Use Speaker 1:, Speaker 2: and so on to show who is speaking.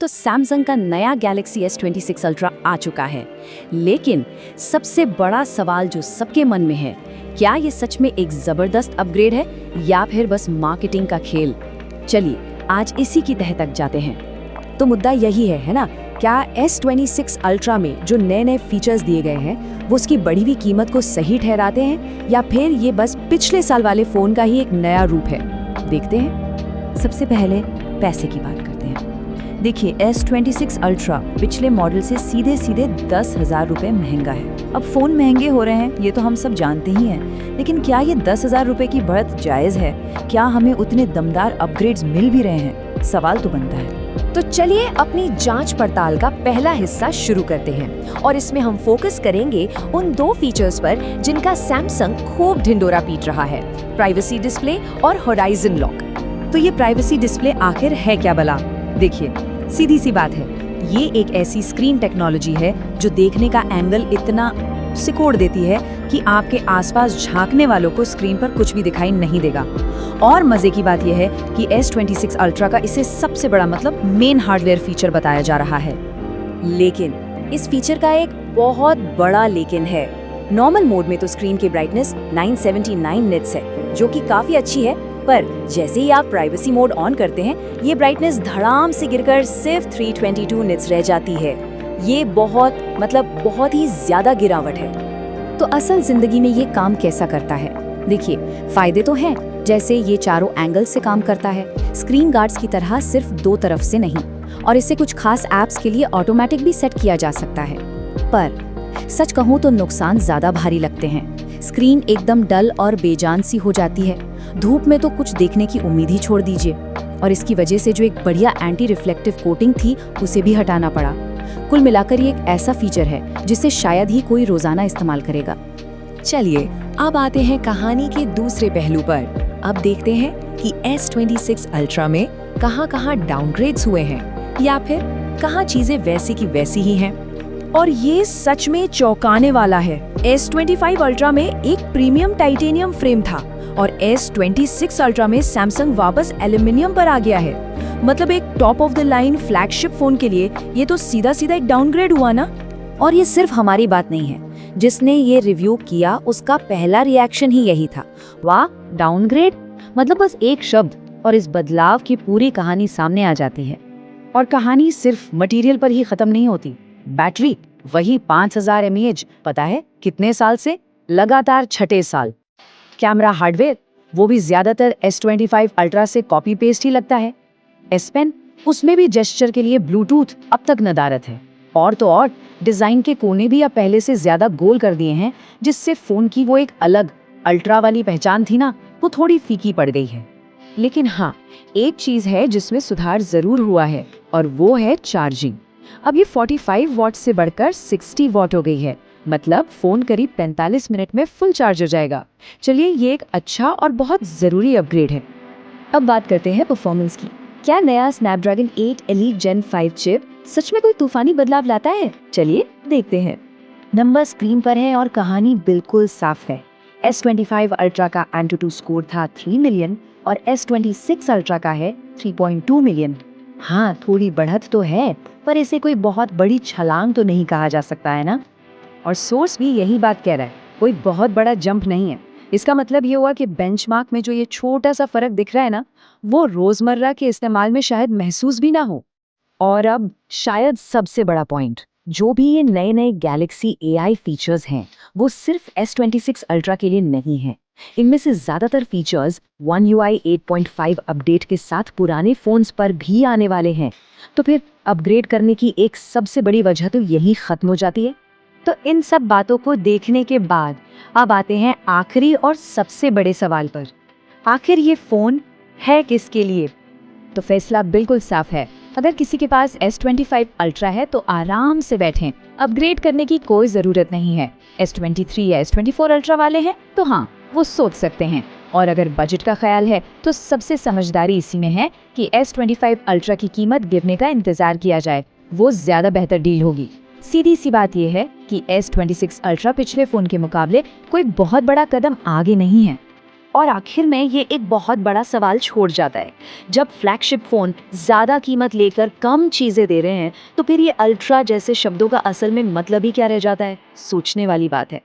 Speaker 1: तो सैमसंग का नया गैलेक्सी S26 अल्ट्रा आ चुका है। लेकिन सबसे बड़ा सवाल जो सबके मन में है, क्या ये सच में एक जबरदस्त अपग्रेड है या फिर बस मार्केटिंग का खेल? चलिए आज इसी की तह तक जाते हैं।
Speaker 2: तो मुद्दा यही है ना? क्या S26 अल्ट्रा में जो नए नए फीचर्स दिए गए हैं वो उसकी बढ़ी हुई कीमत को सही ठहराते हैं या फिर ये बस पिछले साल वाले फ़ोन का ही एक नया रूप है? देखते हैं। सबसे पहले पैसे की बात करते हैं। देखिए, S26 अल्ट्रा पिछले मॉडल से सीधे सीधे 10,000 रुपये महंगा है। अब फ़ोन महंगे हो रहे हैं, ये तो हम सब जानते ही हैं, लेकिन क्या ये 10,000 रुपये की बढ़त जायज़ है? क्या हमें उतने दमदार अपग्रेड्स मिल भी रहे हैं? सवाल तो बनता है। तो चलिए अपनी जांच पड़ताल का पहला हिस्सा शुरू करते हैं और इसमें हम फोकस करेंगे उन दो फीचर्स पर जिनका सैमसंग खूब ढिंडोरा पीट रहा है, प्राइवेसी डिस्प्ले और होराइजन लॉक। तो ये प्राइवेसी डिस्प्ले आखिर है क्या भला? देखिए, सीधी सी बात है, ये एक ऐसी स्क्रीन टेक्नोलॉजी है जो देखने का एंगल इतना सिकोड़ देती है कि आपके आसपास झांकने वालों को स्क्रीन पर कुछ भी दिखाई नहीं देगा। और मजे की बात यह है कि S26 अल्ट्रा का इसे सबसे बड़ा मतलब मेन हार्डवेयर फीचर बताया जा रहा है। लेकिन इस फीचर का एक बहुत बड़ा लेकिन है। नॉर्मल मोड में तो स्क्रीन की ब्राइटनेस 979 निट्स है, जो कि काफी अच्छी है, पर जैसे ही आप प्राइवेसी मोड ऑन करते हैं, ये ब्राइटनेस धड़ाम से गिरकर सिर्फ 322 निट्स रह जाती है। ये बहुत ही ज्यादा गिरावट है। तो असल जिंदगी में ये काम कैसा करता है? देखिए, फायदे तो हैं, जैसे ये चारों एंगल से काम करता है, स्क्रीन गार्ड्स की तरह सिर्फ दो तरफ से नहीं, और इसे कुछ खास ऐप्स के लिए ऑटोमेटिक भी सेट किया जा सकता है। पर सच कहूँ तो नुकसान ज्यादा भारी लगते हैं। स्क्रीन एकदम डल और बेजान सी हो जाती है। धूप में तो कुछ देखने की उम्मीद ही छोड़ दीजिए, और इसकी वजह से जो एक बढ़िया एंटी रिफ्लेक्टिव कोटिंग थी उसे भी हटाना पड़ा। कुल मिलाकर ये एक ऐसा फीचर है जिसे शायद ही कोई रोजाना इस्तेमाल करेगा। चलिए अब आते हैं कहानी के दूसरे पहलू पर। अब देखते हैं कि S26 अल्ट्रा में कहाँ डाउनग्रेड्स हुए हैं या फिर कहाँ चीजें वैसी की वैसी ही हैं। और ये सच में चौंकाने वाला है। S25 अल्ट्रा में एक प्रीमियम टाइटेनियम फ्रेम था और S26 अल्ट्रा में सैमसंग वापस एल्यूमिनियम पर आ गया है। मतलब एक top of the line flagship phone के लिए ये तो सीधा सीधा एक डाउनग्रेड हुआ ना। और ये सिर्फ हमारी बात नहीं है, जिसने ये रिव्यू किया उसका पहला रिएक्शन ही यही था, वाह डाउनग्रेड, मतलब बस एक शब्द और इस बदलाव की पूरी कहानी सामने आ जाती है। और कहानी सिर्फ मटेरियल पर ही खत्म नहीं होती। बैटरी वही 5000 mAh, पता है कितने साल से? लगातार 6 साल। कैमरा हार्डवेयर वो भी ज्यादातर S25 अल्ट्रा से कॉपी पेस्ट ही लगता है। S Pen, उसमें भी जेस्चर के लिए ब्लूटूथ अब तक नदारत है। और तो और डिजाइन के कोने भी अब पहले से ज्यादा गोल कर दिए हैं, जिससे फोन की वो एक अलग अल्ट्रा वाली पहचान थी ना, वो थोड़ी फीकी पड़ गई है। लेकिन हाँ, एक चीज है जिसमें सुधार जरूर हुआ है, और वो है चार्जिंग। अब ये 45 वॉट से बढ़कर 60 वॉट हो गई है। मतलब फोन करीब 45 मिनट में फुल चार्ज हो जाएगा। चलिए, ये एक अच्छा और बहुत जरूरी अपग्रेड है। अब बात करते हैं परफॉर्मेंस की। क्या नया स्नैपड्रैगन 8 Elite Gen 5 चिप सच में कोई तूफानी बदलाव लाता है? चलिए देखते हैं। नंबर स्क्रीन पर है और कहानी बिल्कुल साफ है। S25 अल्ट्रा का Antutu स्कोर था 3 मिलियन और S26 अल्ट्रा का है 3.2 मिलियन। हाँ, थोड़ी बढ़त तो है, पर इसे कोई बहुत बड़ी छलांग तो नहीं कहा जा सकता है ना। और सोर्स भी यही बात कह रहा है, कोई बहुत बड़ा जंप नहीं है। इसका मतलब ये हुआ कि बेंचमार्क में जो ये छोटा सा फर्क दिख रहा है ना, वो रोजमर्रा के इस्तेमाल में शायद महसूस भी ना हो। और अब शायद सबसे बड़ा पॉइंट, जो भी ये नए नए गैलेक्सी AI फीचर्स हैं, वो सिर्फ S26 अल्ट्रा के लिए नहीं है। इनमें से ज्यादातर फीचर्स One UI 8.5 अपडेट के साथ पुराने फोन्स पर भी आने वाले हैं। तो फिर अपग्रेड करने की एक सबसे बड़ी वजह तो यही खत्म हो जाती है। तो इन सब बातों को देखने के बाद अब आते हैं आखिरी और सबसे बड़े सवाल पर। आखिर ये फोन है किसके लिए? तो फैसला बिल्कुल साफ है। अगर किसी के पास S25 अल्ट्रा है तो आराम से बैठें, अपग्रेड करने की कोई जरूरत नहीं है। S23 या S24 अल्ट्रा वाले हैं तो हाँ, वो सोच सकते हैं। और अगर बजट का ख्याल है तो सबसे समझदारी इसी में है कि S25 अल्ट्रा की कीमत गिरने का इंतजार किया जाए, वो ज्यादा बेहतर डील होगी। सीधी सी बात यह है कि S26 अल्ट्रा पिछले फोन के मुकाबले कोई बहुत बड़ा कदम आगे नहीं है।
Speaker 1: और आखिर में ये एक बहुत बड़ा सवाल छोड़ जाता है, जब फ्लैगशिप फ़ोन ज़्यादा कीमत लेकर कम चीज़ें दे रहे हैं तो फिर ये अल्ट्रा जैसे शब्दों का असल में मतलब ही क्या रह जाता है? सोचने वाली बात है।